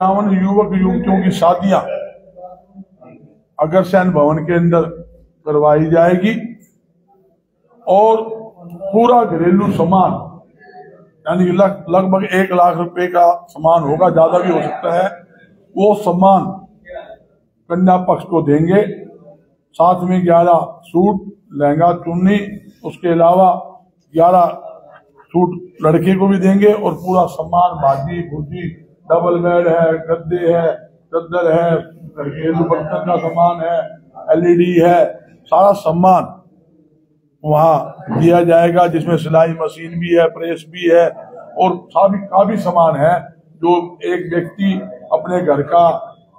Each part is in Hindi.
51 युवक युवतियों की शादियां अग्रसेन भवन के अंदर करवाई जाएगी और पूरा घरेलू सामान यानी लगभग 1 लाख रुपए का सामान होगा, ज्यादा भी हो सकता है, वो सामान कन्या पक्ष को देंगे। साथ में 11 सूट, लहंगा, चुन्नी, उसके अलावा 11 सूट लड़के को भी देंगे और पूरा सामान, भाजी भूजी, डबल बेड है, गद्दे है, चद्दर है, घरेलू बर्तन का सामान है, एलईडी है, सारा सामान वहां दिया जाएगा, जिसमें सिलाई मशीन भी है, प्रेस भी है और काफी सामान है जो एक व्यक्ति अपने घर का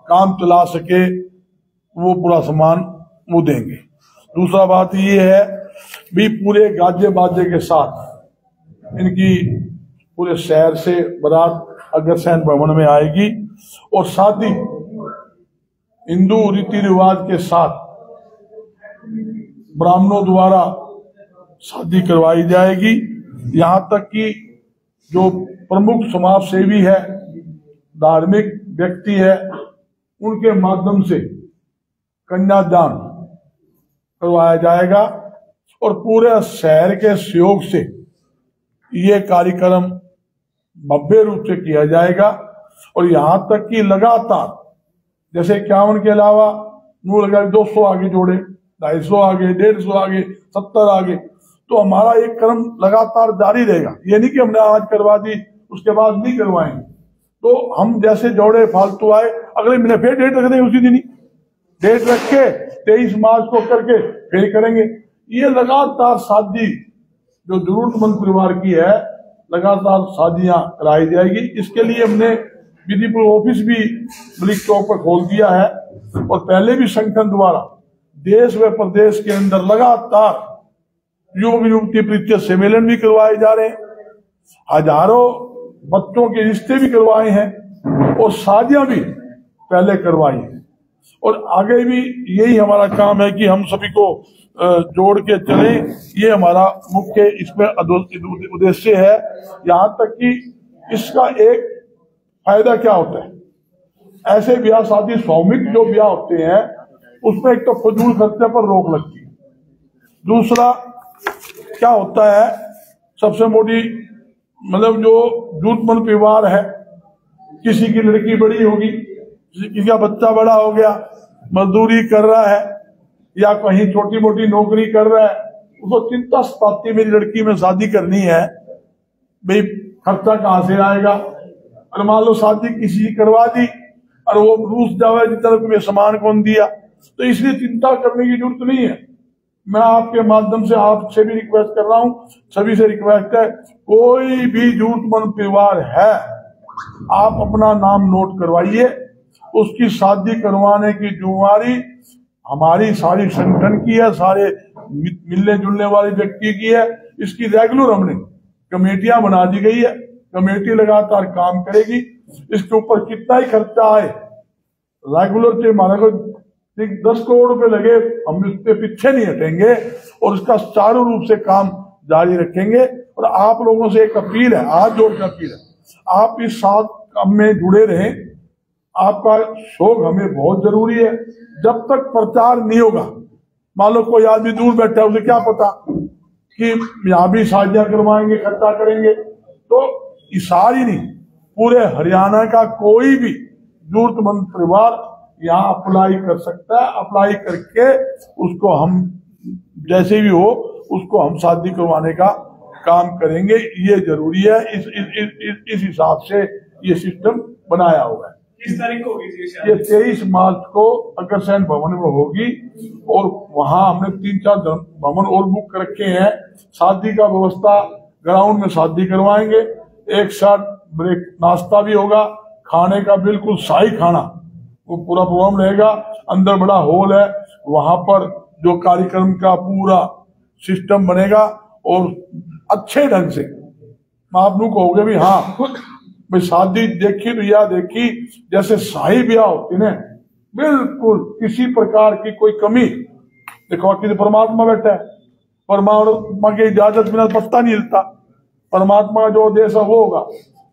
काम चला सके, वो पूरा सामान वो देंगे। दूसरा बात ये है भी पूरे गाजे बाजे के साथ इनकी पूरे शहर से बारात अग्रसेन भवन में आएगी और शादी हिंदू रीति रिवाज के साथ ब्राह्मणों द्वारा शादी करवाई जाएगी। यहाँ तक कि जो प्रमुख समाज सेवी है, धार्मिक व्यक्ति है, उनके माध्यम से कन्यादान करवाया जाएगा और पूरे शहर के सहयोग से ये कार्यक्रम भव्य रूप से किया जाएगा। और यहाँ तक कि लगातार जैसे 51 के अलावा नू लगा 200 आगे जोड़े, 250 आगे, 150 आगे, 70 आगे, तो हमारा एक क्रम लगातार जारी रहेगा। ये नहीं कि हमने आज करवा दी उसके बाद नहीं करवाएंगे। तो हम जैसे जोड़े फालतू आए अगले महीने फिर डेट रख देंगे, उसी दिन ही डेट रख के 23 मार्च को करके फिर करेंगे। ये लगातार शादी जो जरूरतमंद परिवार की है, लगातार शादियां कराई जाएगी। इसके लिए हमने विधिपुर ऑफिस भी मलिक चौक पर खोल दिया है और पहले भी संगठन द्वारा देश व प्रदेश के अंदर लगातार युवक युवती परिचय सम्मेलन भी करवाए जा रहे हैं, हजारों बच्चों के रिश्ते भी करवाए हैं और शादियां भी पहले करवाई हैं। और आगे भी यही हमारा काम है कि हम सभी को जोड़ के चलें, ये हमारा मुख्य इसमें उद्देश्य है। यहाँ तक कि इसका एक फायदा क्या होता है, ऐसे ब्याह शादी स्वामिक जो ब्याह होते हैं उसमें एक तो फजूल खर्चे पर रोक लगती है। दूसरा क्या होता है, सबसे मोटी मतलब जो जरूरतमंद परिवार है, किसी की लड़की बड़ी होगी, किसी का बच्चा बड़ा हो गया, मजदूरी कर रहा है या कहीं छोटी मोटी नौकरी कर रहा है, उसको चिंता सताती मेरी लड़की में शादी करनी है, भाई खर्चा कहाँ से आएगा। और मान लो शादी किसी की करवा दी और वो रूस जावे की तरफ में सामान कौन दिया, तो इसलिए चिंता करने की जरूरत नहीं है। मैं आपके माध्यम से आपसे भी रिक्वेस्ट कर रहा हूं, सभी से रिक्वेस्ट है, कोई भी जरूरतमंद परिवार है आप अपना नाम नोट करवाइए, उसकी शादी करवाने की जिम्मेवारी हमारी सारी संगठन की है, सारे मिलने जुलने वाले व्यक्ति की है। इसकी रेगुलर हमने कमेटियां बना दी गई है, कमेटी लगातार काम करेगी। इसके ऊपर कितना ही खर्चा आए, रेगुलर से हमारे को 10 करोड़ रुपए लगे, हम इसके पीछे नहीं हटेंगे और इसका चारों रूप से काम जारी रखेंगे। और आप लोगों से एक अपील है, हाथ जोड़ कर अपील है, आप इस साथ काम में जुड़े रहें, आपका शौक हमें बहुत जरूरी है। जब तक प्रचार नहीं होगा, मान लो कोई आदमी दूर बैठा है, उसे क्या पता कि यहाँ भी शादियां करवाएंगे, खर्चा करेंगे, तो सारी नहीं, पूरे हरियाणा का कोई भी जरूरतमंद परिवार यहाँ अप्लाई कर सकता है। अप्लाई करके उसको हम जैसे भी हो उसको हम शादी करवाने का काम करेंगे, ये जरूरी है। इस हिसाब से ये सिस्टम बनाया हुआ है। किस तारीख को होगी ये 23 मार्च को अग्रसेन भवन में होगी और वहां हमने 3-4 भवन और बुक कर रखे हैं। शादी का व्यवस्था ग्राउंड में शादी करवाएंगे, एक साथ ब्रेक नाश्ता भी होगा, खाने का बिल्कुल शाही खाना, वो पूरा प्रोग्राम रहेगा। अंदर बड़ा हॉल है, वहां पर जो कार्यक्रम का पूरा सिस्टम बनेगा और अच्छे ढंग से आप लोग कहोगे भी हाँ भाई शादी देखी भैया देखी, जैसे शाही ब्याह होती ना, बिल्कुल किसी प्रकार की कोई कमी। देखो कि परमात्मा बैठा है, परमात्मा की इजाजत बिना पत्ता नहीं हिलता, परमात्मा का जो आदेश है वो होगा।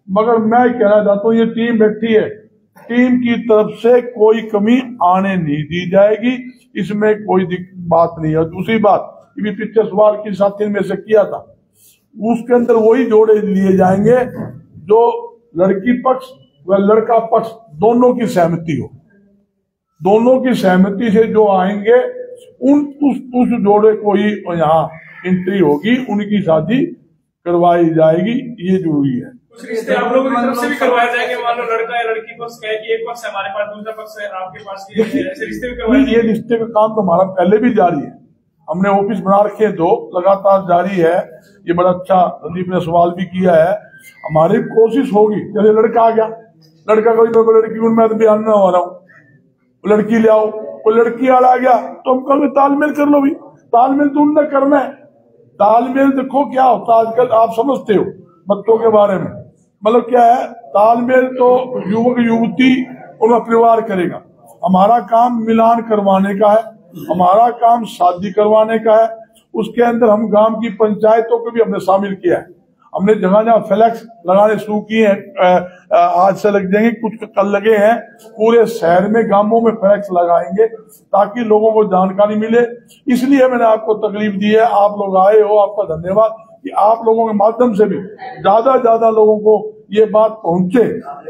मगर मैं कहना चाहता हूँ ये टीम बैठी है, टीम की तरफ से कोई कमी आने नहीं दी जाएगी, इसमें कोई बात नहीं है। दूसरी बात, ये पिछले सवाल की साथी में से किया था, उसके अंदर वही जोड़े लिए जाएंगे जो लड़की पक्ष व लड़का पक्ष दोनों की सहमति हो। दोनों की सहमति से जो आएंगे उस जोड़े को ही यहाँ एंट्री होगी, उनकी शादी करवाई जाएगी, ये जरूरी है। कुछ रिश्ते आप लोगों की तरफ से भी करवाए जाएंगे, मान लो लड़का या लड़की पक्ष कहे कि एक पक्ष हमारे पास, दूसरा पक्ष है आपके पास, ऐसे रिश्ते भी करवाए? ये रिश्ते का काम तो हमारा पहले भी जारी है, हमने ऑफिस बना रखे दो, लगातार जारी है। ये बड़ा अच्छा संदीप ने सवाल भी किया है। हमारी कोशिश होगी, जैसे लड़का आ गया, लड़का कोई लड़की मैं तो बयान हो रहा हूँ, लड़की ले आओ, वो लड़की वाला आ गया तो हम कहेंगे तालमेल कर लो भी। तालमेल तो उनने करना है। तालमेल देखो क्या होता है आजकल, आप समझते हो बच्चों के बारे में, मतलब क्या है तालमेल तो युवक युवती उनका परिवार करेगा। हमारा काम मिलान करवाने का है, हमारा काम शादी करवाने का है। उसके अंदर हम गांव की पंचायतों को भी हमने शामिल किया है। हमने जगह जगह फ्लैक्स लगाने शुरू किए हैं, आज से लग जाएंगे, कुछ कल लगे हैं। पूरे शहर में गांवों में फ्लैक्स लगाएंगे ताकि लोगों को जानकारी मिले। इसलिए मैंने आपको तकलीफ दी है, आप लोग आए हो, आपका धन्यवाद कि आप लोगों के माध्यम से भी ज्यादा लोगों को ये बात पहुंचे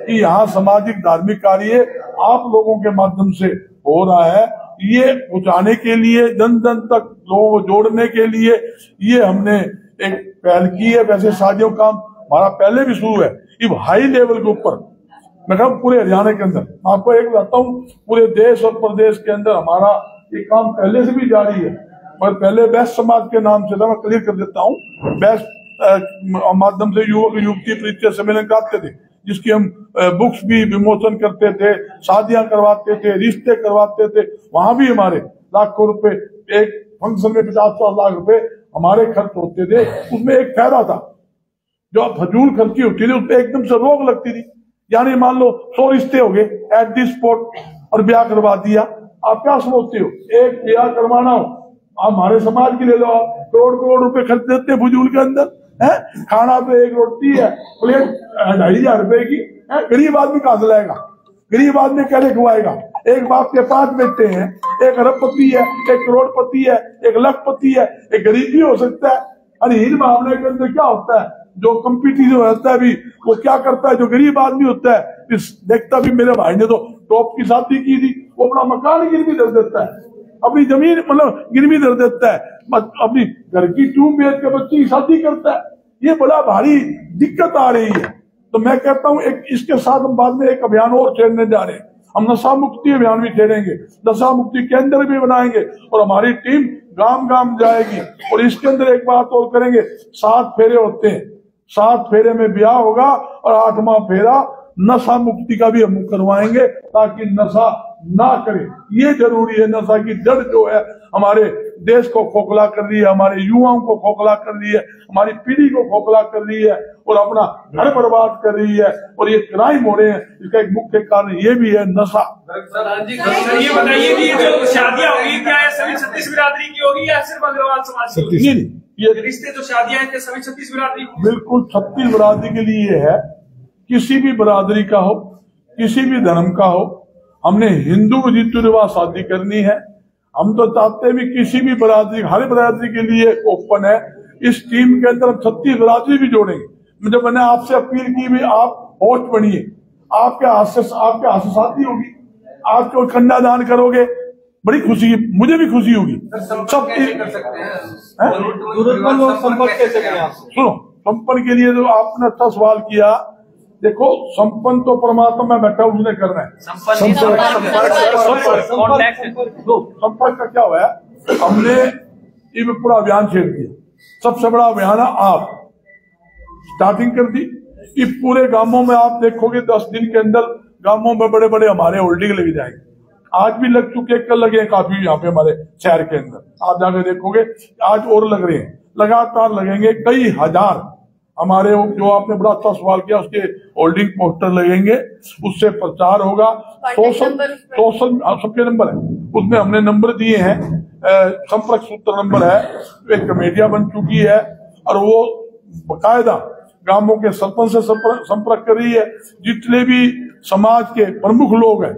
कि यहाँ सामाजिक धार्मिक कार्य आप लोगों के माध्यम से हो रहा है। ये पहुंचाने के लिए, जन जन तक लोगों को जोड़ने के लिए ये हमने एक पहल की है। वैसे शादियों का काम हमारा पहले भी शुरू है, ये हाई लेवल के ऊपर, मैं कहूँ पूरे हरियाणा के अंदर। आपको एक बताता हूँ, पूरे देश और प्रदेश के अंदर हमारा ये काम पहले से भी जारी है। मगर पहले बेस्ट समाज के नाम से था, मैं क्लियर कर देता हूँ, बेस्ट माध्यम से युवक युवती परिचय सम्मेलन कराते थे, जिसकी हम बुक्स भी विमोचन करते थे, शादियां करवाते थे, रिश्ते करवाते थे। वहां भी हमारे लाखों रुपए, एक फंक्शन में 50 लाख रुपए हमारे खर्च होते थे। उसमें एक फायदा था, जो फजूल खर्ची होती थी उस पर एकदम से रोक लगती थी। यानी मान लो 100 रिश्ते हो गए एट दी स्पॉट और ब्याह करवा दिया। आप क्या समझते हो, एक ब्याह करवाना हो, आप हमारे समाज की ले लो, आप करोड़ रुपए खर्च देते हैं फजूल के अंदर है। खाना पे एक रोटी है, प्लेट 2,500 रुपए की है। गरीब आदमी कहां से लाएगा, गरीब आदमी कैसे खवाएगा। एक बाप के 5 बेटे हैं, एक अरबपति है, एक करोड़पति है, एक लखपति है, एक गरीब भी हो सकता है। अरे इन मामले के अंदर क्या होता है, जो कंपटीशन होता है भी वो क्या करता है, जो गरीब आदमी होता है देखता भी मेरे भाई ने तो टॉप की शादी की थी, वो अपना मकान गिरवी धर देता है, अपनी जमीन मतलब गिरवी धर देता है, अपनी घर की ट्यूब बेच के बच्ची की शादी करता है। ये बड़ा भारी दिक्कत आ रही है। तो मैं कहता हूँ एक इसके साथ हम बाद में एक अभियान और छेड़ने जा रहे हैं। हम नशा मुक्ति अभियान भी छेड़ेंगे, नशा मुक्ति केंद्र भी बनाएंगे और हमारी टीम गांव जाएगी। और इसके अंदर एक बात और करेंगे, 7 फेरे होते हैं, 7 फेरे में ब्याह होगा और 8वां फेरा नशा मुक्ति का भी हम करवाएंगे ताकि नशा ना करें। ये जरूरी है। नशा की जड़ जो है हमारे देश को खोखला कर रही है, हमारे युवाओं को खोखला कर रही है, हमारी पीढ़ी को खोखला कर रही है और अपना घर बर्बाद कर रही है। और ये क्राइम हो रहे हैं, इसका एक मुख्य कारण ये भी है नशा। ये बताइए कि जो शादियां होगी क्या है सभी 36 बिरादरी की होगी या सिर्फ अग्रवाल समाज की? ये रिश्ते जो शादियां हैं सभी 36 बिरादरी? बिल्कुल 36 बिरादरी के लिए है। किसी भी बिरादरी का हो, किसी भी धर्म का हो, हमने हिंदू रीति रिवाज शादी करनी है। हम तो चाहते हैं भी किसी भी बिरादरी, हर बिरादरी के लिए ओपन है। इस टीम के अंदर हम 36 बिरादरी भी जोड़ेंगे। जब मैंने आपसे अपील की भी आप होस्ट बनिए, आपके हाथ से शादी होगी, आप कोई कन्यादान करोगे, बड़ी खुशी, मुझे भी खुशी होगी। सब कर सकते हैं। सुनो, संपन्न के लिए जो आपने अच्छा सवाल किया, देखो संपन्न तो परमात्मा में बैठा उसने करना है। संपर्क का क्या हुआ है, हमने ये पूरा अभियान छेड़ दिया। सबसे बड़ा अभियान है आप स्टार्टिंग कर दी। ये पूरे गांवों में आप देखोगे 10 दिन के अंदर गांवों में बड़े बड़े हमारे होल्डिंग लग जाएंगे। आज भी लग चुके, कल लगे हैं काफी यहाँ पे हमारे शहर के अंदर। आप जाकर देखोगे आज और लग रहे हैं, लगातार लगेंगे कई हजार। हमारे जो आपने बड़ा अच्छा सवाल किया, उसके होल्डिंग पोस्टर लगेंगे, उससे प्रचार होगा। सोशल सबके नंबर है, उसमें हमने नंबर दिए हैं, संपर्क सूत्र नंबर है, एक कमेटियां बन चुकी है और वो बकायदा गांवों के सरपंच से संपर्क कर रही है। जितने भी समाज के प्रमुख लोग हैं,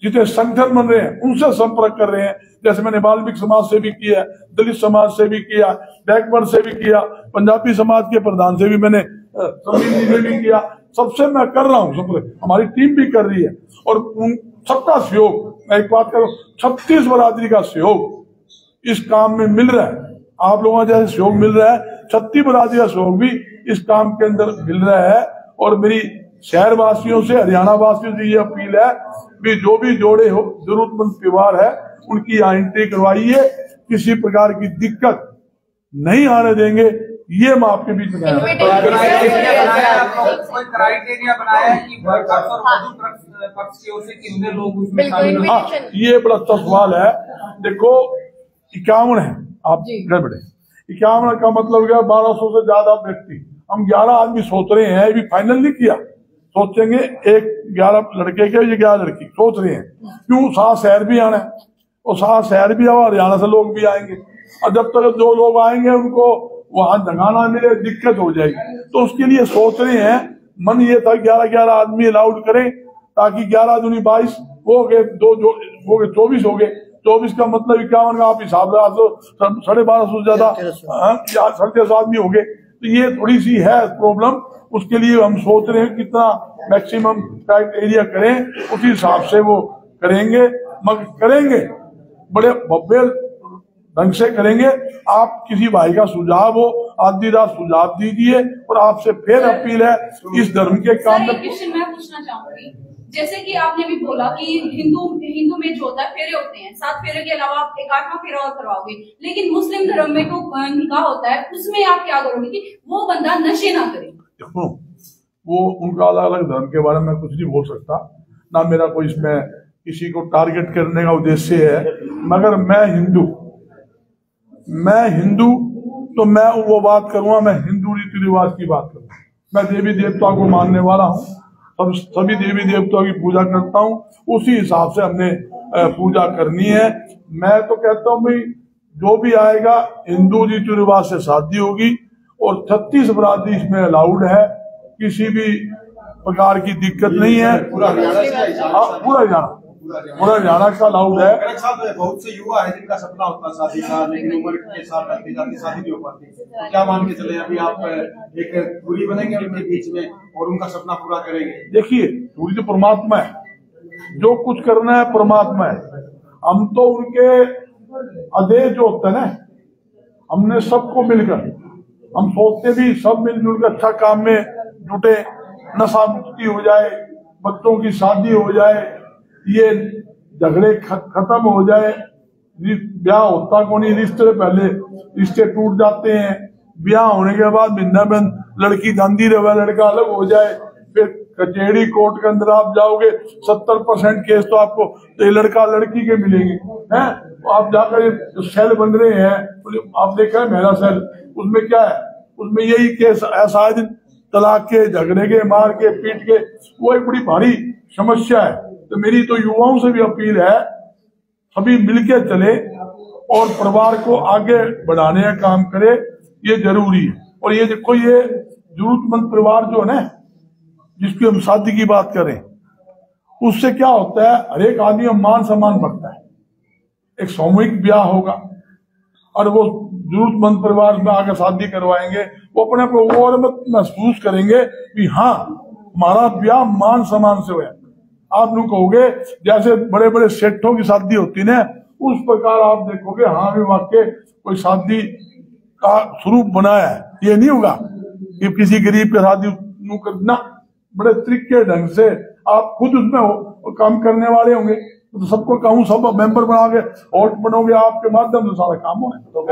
जितने संगठन बन रहे हैं, उनसे संपर्क कर रहे हैं। जैसे मैंने वाल्मीकि समाज से भी किया, दलित समाज से भी किया, बैकवर्ड से भी किया, पंजाबी समाज के प्रधान से भी मैंने समिति में भी किया, सबसे मैं कर रहा हूँ, सब हमारी टीम भी कर रही है। और उन सबका सहयोग, मैं एक बात करूँ, 36 बरादरी का सहयोग इस काम में मिल रहा है। आप लोगों का जैसे सहयोग मिल रहा है, 36 बरादरी का सहयोग भी इस काम के अंदर मिल रहा है। और मेरी शहर वासियों से, हरियाणा वासियों से ये अपील है कि जो भी जोड़े हो जरूरतमंद परिवार है, उनकी यहाँ एंट्री करवाइए, किसी प्रकार की दिक्कत नहीं आने देंगे। ये मैं आपके बीच में ये बड़ा अच्छा सवाल है। देखो 51 है, आप गड़बड़े 51 का मतलब क्या, 1200 से ज्यादा व्यक्ति, हम 11 आदमी सोच रहे हैं, अभी फाइनल नहीं किया, सोचेंगे एक 11 लड़के के, ये 11 लड़की सोच रहे हैं। क्यों, 7 शहर भी आना है, और 7 शहर भी आओ, हरियाणा से लोग भी आएंगे, और जब तक 2 लोग आएंगे उनको वहां जगह ना मिले, दिक्कत हो जाएगी। तो उसके लिए सोच रहे हैं, मन ये था 11 आदमी अलाउड करें, ताकि 11 दूनी 22 हो गए, 2 जो हो गए 24 हो गए। 24 का मतलब 51 का आप हिसाब लगा दो, 1250 से ज्यादा 1350 आदमी हो गए। तो ये थोड़ी सी है प्रॉब्लम, उसके लिए हम सोच रहे हैं कितना मैक्सिमम एरिया करें, उसी हिसाब से वो करेंगे, मगर करेंगे बड़े भव्य ढंग से करेंगे। आप किसी भाई का सुझाव हो, आधी रात सुझाव दीजिए। और आपसे फिर अपील है, इस धर्म के काम में क्वेश्चन मैं पूछना चाहूंगी, जैसे कि आपने भी बोला कि हिंदू में जो होता है फेरे होते हैं, 7 फेरे के अलावा आप एक 8वां फेरा और करवाओगे, लेकिन मुस्लिम धर्म में तो निकाह होता है, उसमें आप क्या करोगे कि वो बंदा नशे ना करे? देखो, वो उनका अलग अलग धर्म के बारे में कुछ नहीं बोल सकता, ना मेरा कोई इसमें किसी को टारगेट करने का उद्देश्य है। मगर मैं हिंदू तो मैं वो बात करूंगा, मैं हिंदू रीति रिवाज की बात करूंगा। मैं देवी देवता को मानने वाला हूँ, सभी देवी देवताओं की पूजा करता हूँ, उसी हिसाब से हमने पूजा करनी है। मैं तो कहता हूँ भाई, जो भी आएगा हिंदू रीति रिवाज से शादी होगी, और 36 बरादरी इसमें अलाउड है, किसी भी प्रकार की दिक्कत नहीं है। पूरा हरियाणा का अलाउड है। बहुत से युवा है जिनका सपना होता है शादी का, लेकिन उम्र के साथ आती जाती शादी नहीं हो पाती। तो क्या मान के चले, अभी आप एक दूरी बनेंगे उनके बीच में और उनका सपना पूरा करेंगे? देखिए, दूरी तो परमात्मा है, जो कुछ करना है परमात्मा है। हम तो उनके आदेश जो होते हैं ना, हमने सबको मिलकर, हम सोचते भी सब मिलजुल कर अच्छा काम में जुटे, नशा मुक्ति हो जाए, बच्चों की शादी हो जाए, ये झगड़े खत्म हो जाए। ब्याह होता को नहीं, रिश्ते पहले रिश्ते टूट जाते हैं, ब्याह होने के बाद भिन्नभिन्न लड़की गांधी रहे, लड़का अलग हो जाए, फिर कचहरी कोर्ट के अंदर आप जाओगे, 70% केस तो आपको तो लड़का लड़की के मिलेंगे हैं। तो आप जाकर जो सेल बन रहे हैं, आप देखा है मेरा सेल, उसमें क्या है, उसमें यही केस ऐसा है, तलाक के, झगड़े के, मार के, पीट के, वो एक बड़ी भारी समस्या है। तो मेरी तो युवाओं से भी अपील है, सभी मिलके चले और परिवार को आगे बढ़ाने का काम करे, ये जरूरी है। और ये देखो, ये जरूरतमंद परिवार जो है ना, जिसकी हम शादी की बात करें, उससे क्या होता है, हर एक आदमी में मान सम्मान बढ़ता है। एक सामूहिक ब्याह होगा और वो जरूरतमंद परिवार में आकर शादी करवाएंगे, वो अपने आप को और महसूस करेंगे कि हाँ, हमारा ब्याह मान सम्मान से हुआ। आप लोग कहोगे जैसे बड़े बड़े सेठों की शादी होती है, उस प्रकार आप देखोगे हाँ भी वाकई कोई शादी का स्वरूप बनाया है। ये नहीं होगा कि किसी गरीब की शादी करना, बड़े तरीके ढंग से आप खुद उसमें काम करने वाले होंगे, तो सबको कहूँ, सब मेंबर बना के वोट बनोगे, आपके माध्यम से सारा काम होगा। तो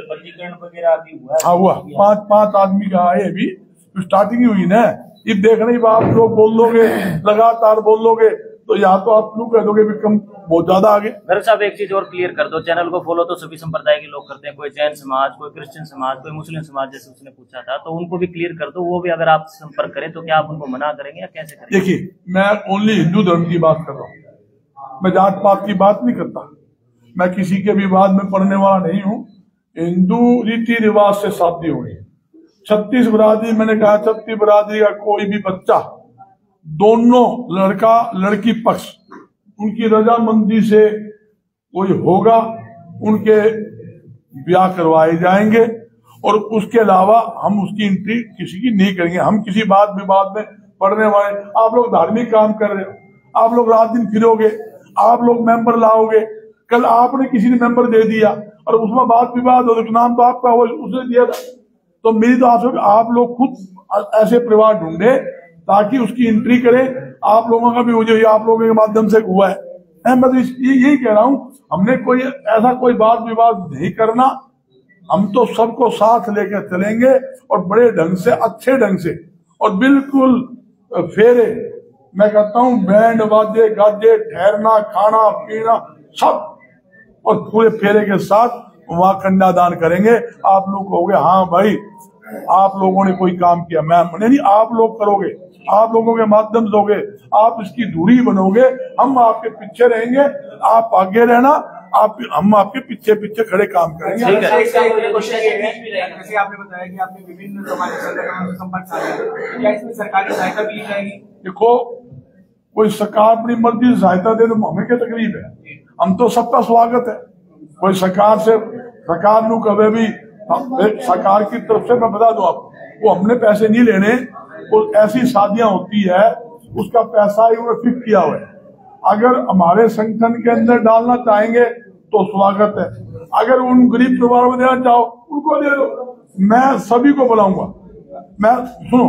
पंजीकरण वगैरह भी हुआ? हाँ, हुआ। 5 आदमी का आए, अभी स्टार्टिंग ही हुई ना। ये देखने ही आप लोग बोल दोगे, लगातार बोल दोगे, तो यहाँ तो आप लोग कह दोगे भी कम बहुत ज्यादा आगे। मेरे साहब एक चीज और क्लियर कर दो, चैनल को फॉलो तो सभी संप्रदाय के लोग करते हैं, कोई जैन समाज, कोई क्रिश्चियन समाज, कोई मुस्लिम समाज, जैसे उसने पूछा था, तो उनको भी क्लियर कर दो। वो भी अगर आप संपर्क करें तो क्या आप उनको मना करेंगे या कैसे करेंगे? देखिए, मैं ओनली हिंदू धर्म की बात कर रहा हूँ, मैं जात पात की बात नहीं करता, मैं किसी के विवाद में पड़ने वाला नहीं हूँ। हिंदू रीति रिवाज से शादी हुई है। 36 बरादरी, मैंने कहा 36 बरादरी का कोई भी बच्चा दोनों लड़का लड़की पक्ष उनकी रजामंदी से कोई होगा, उनके ब्याह करवाए जाएंगे और उसके अलावा हम उसकी एंट्री किसी की नहीं करेंगे। हम किसी बात विवाद में पड़ने वाले, आप लोग धार्मिक काम कर रहे हो, आप लोग रात दिन फिरोगे, आप लोग मेंबर लाओगे, कल आपने किसी ने मेंबर दे दिया और उसमें बात विवाद हो, नाम तो आपका वो उसने दिया था। तो मेरी तो आप लोग खुद ऐसे परिवार ढूंढे ताकि उसकी एंट्री करें। आप लोगों का भी मुझे आप लोगों के माध्यम से हुआ है। मैं तो यही कह रहा हूं, हमने कोई ऐसा कोई बात विवाद नहीं करना। हम तो सबको साथ लेकर चलेंगे और बड़े ढंग से, अच्छे ढंग से और बिल्कुल फेरे, मैं कहता हूं बैंड वाद्य गाजे, ठहरना, खाना पीना सब, और पूरे फेरे के साथ वहां कन्यादान करेंगे। आप लोग कहोगे हाँ भाई आप लोगों ने कोई काम किया, मैं नहीं, आप लोग करोगे, आप लोगों के माध्यम से होगे, आप इसकी दूरी बनोगे, हम आपके पीछे रहेंगे, आप आगे रहना, हम आपके पीछे पीछे खड़े काम करेंगे। जैसे आपने बताया कि आपने विभिन्न सामाजिक संगठनों से संपर्क साधा, क्या इसमें सरकारी सहायता भी ली जाएगी? देखो, कोई सरकार अपनी मर्जी से सहायता दे तो हमें क्या तकलीफ है, हम तो सबका स्वागत है। कोई सरकार नू कभी भी सरकार की तरफ से मैं बता दूं आपको, वो हमने पैसे नहीं लेने, वो ऐसी शादियां होती है उसका पैसा ही उन्होंने फिक्स किया हुआ है। अगर हमारे संगठन के अंदर डालना चाहेंगे तो स्वागत है, अगर उन गरीब परिवारों में देना चाहो उनको दे दो, मैं सभी को बुलाऊंगा। मैं सुनो,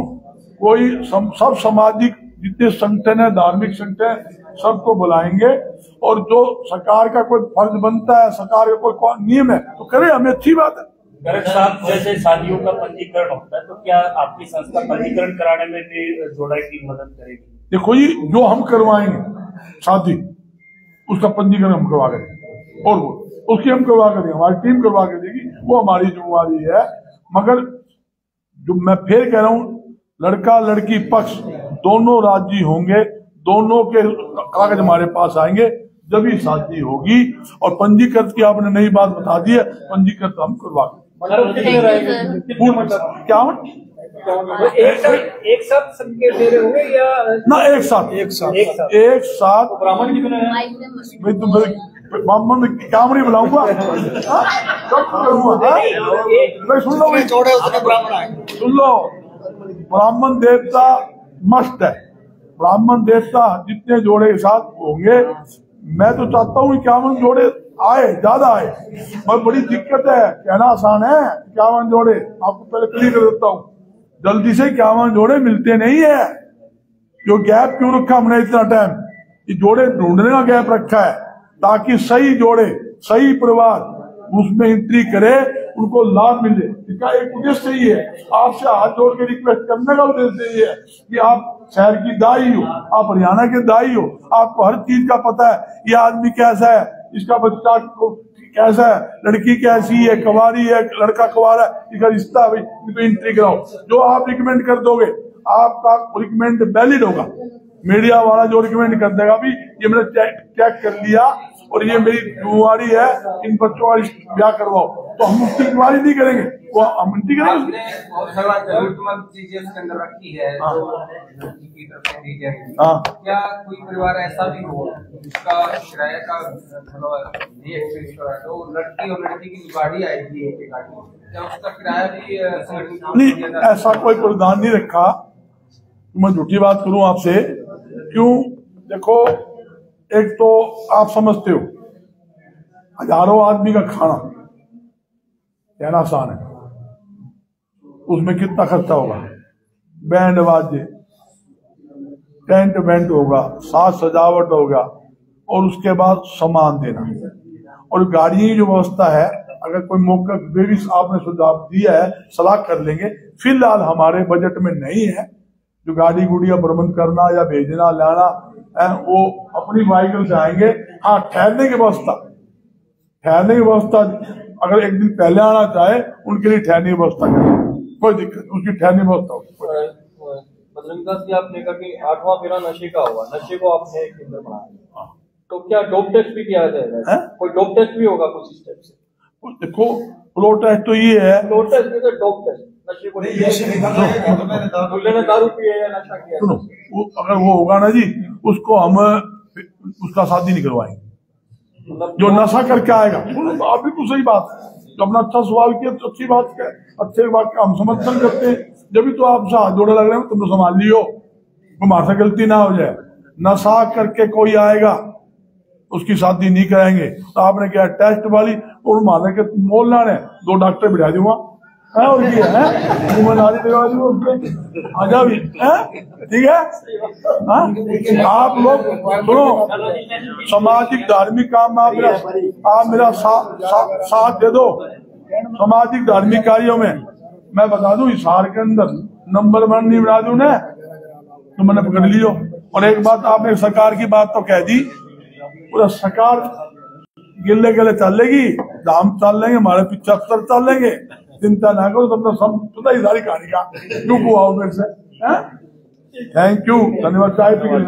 कोई सब सामाजिक जितने संगठन है, धार्मिक संगठन, सबको बुलाएंगे और जो सरकार का कोई फर्ज बनता है, सरकार का कोई नियम है तो करे, हमें अच्छी बात है। गर्ग साहब, जैसे शादियों का पंजीकरण होता है तो क्या आपकी संस्था पंजीकरण कराने में भी जोड़ा की मदद करेगी? देखो जी, जो हम करवाएंगे शादी उसका पंजीकरण हम करवा कर देंगे और वो उसकी हम करवा कर देंगे, हमारी टीम करवा कर देगी, वो हमारी जिम्मेवारी है। मगर जो मैं फिर कह रहा हूँ, लड़का लड़की पक्ष दोनों राजी होंगे, दोनों के कागज हमारे पास आएंगे, जब ही शादी होगी। और पंजीकृत की आपने नई बात बता दी है, पंजीकृत हम करवा क्या एक साथ सबके दे रहे होंगे या ना? एक साथ ब्राह्मण की ब्राह्मण में क्या नहीं बुलाऊंगा, सुन लो, ब्राह्मण देवता मस्त है, ब्राह्मण देवता जितने जोड़े के साथ होंगे, मैं तो चाहता हूँ 51 जोड़े आए, ज्यादा आए, पर बड़ी दिक्कत है, कहना आसान है 51 जोड़े, आपको पहले क्लियर कर देता हूँ, जल्दी से 51 जोड़े मिलते नहीं है। जो गैप क्यों रखा हमने इतना टाइम, ये जोड़े ढूंढने का गैप रखा है ताकि सही जोड़े, सही परिवार उसमें एंट्री करे, उनको लाभ मिले। इसका एक उद्देश्य ही है, आपसे हाथ जोड़ के रिक्वेस्ट करने का उद्देश्य ये है कि आप शहर की दाई हो, आप हरियाणा के दाई हो, आपको हर चीज का पता है, ये आदमी कैसा है, इसका बच्चा कैसा है, लड़की कैसी है, कवारी है, लड़का कवारा है, इसका रिश्ता है, इनको एंट्री कराओ। जो आप रिकमेंड कर दोगे आपका रिकमेंड वैलिड होगा, मीडिया वाला जो रिकमेंड कर देगा भी ये मैंने चेक कर लिया और ये मेरी जिम्मेवारी है, इन बच्चों का ब्याह करवाओ, तो हम उसकी जिम्मेवारी नहीं करेंगे, वो हम एंट्री करेंगे। जरूरतमंद चीजें उसके अंदर रखी है जो लड़की की तरफ से दी जाएगी। क्या कोई परिवार ऐसा भी हो जिसका किराए का नहीं एक्सपेंस हो रहा है, तो लड़की और लड़की की जो गाड़ी आएगी एक गाड़ी, क्या उसका किराया भी नहीं, ऐसा कोई प्रावधान नहीं रखा। मैं झूठी बात करूं आपसे, क्यों? देखो, एक तो आप समझते हो हजारों आदमी का खाना कहना आसान है, उसमें कितना खर्चा होगा, बैंड बाजे, टेंट वेंट होगा, साज सजावट होगा, और उसके बाद सामान देना, और गाड़ी की जो व्यवस्था है, अगर कोई मौका भी आपने सुझाव दिया है, सलाह कर लेंगे। फिलहाल हमारे बजट में नहीं है जो गाड़ी गुड़िया प्रबंध करना या भेजना लाना है, वो अपनी व्हीकल से आएंगे। हाँ, ठहरने की व्यवस्था अगर एक दिन पहले आना चाहे उनके लिए ठहरने की व्यवस्था करें, कोई दिक्कत, उसकी ठहरने की व्यवस्था होगी। बजरंग दास जी, आपने कहा कि 8वां फेरा नशे का हुआ, नशे को आपने केंद्र बनाया, तो क्या डोप टेस्ट भी किया जाएगा? कोई डोप टेस्ट भी होगा कुछ स्टेप से? देखो, फ्लो टेस्ट तो ये है, फ्लो टेस्ट नहीं तो डोप टेस्ट। नशे को दूल्हे ने दारू पिए या नशा किया। सुनो, अगर वो होगा ना जी, उसको हम उसका शादी नहीं करवाएंगे जो नशा करके आएगा। आप बिल्कुल सही बात है, तो अपना अच्छा सवाल किया तो अच्छी बात है, अच्छे बात का हम समर्थन करते हैं। जब भी तो आपसे हाथ जोड़े लग रहे हैं, तुम तो संभाल लियो, तुम्हारे से गलती ना हो जाए। नशा करके कोई आएगा उसकी शादी नहीं कराएंगे। तो आपने क्या टेस्ट वाली और मारने के मोहल्ला ने 2 डॉक्टर बिठा दूंगा है, और क्या है नाली दिलवा दूंगा उसके आजा भी है, ठीक है। आप लोग सुनो, सामाजिक धार्मिक काम में आप मेरा साथ दे दो। सामाजिक धार्मिक कार्यों में मैं बता दूं, हिसार के अंदर नंबर 1 नहीं बना दूं ना तो मैंने पकड़ लियो। और एक बात आपने सरकार की बात तो कह दी, पूरा सरकार गिले गिले चलेगी, दाम चल लेंगे, हमारे पीछे अफसर चल लेंगे, चिंता ना करो। तुमने सब पता ही सारी कहानी का, क्यों आओ मेरे से। थैंक यू, धन्यवाद। चाय पी के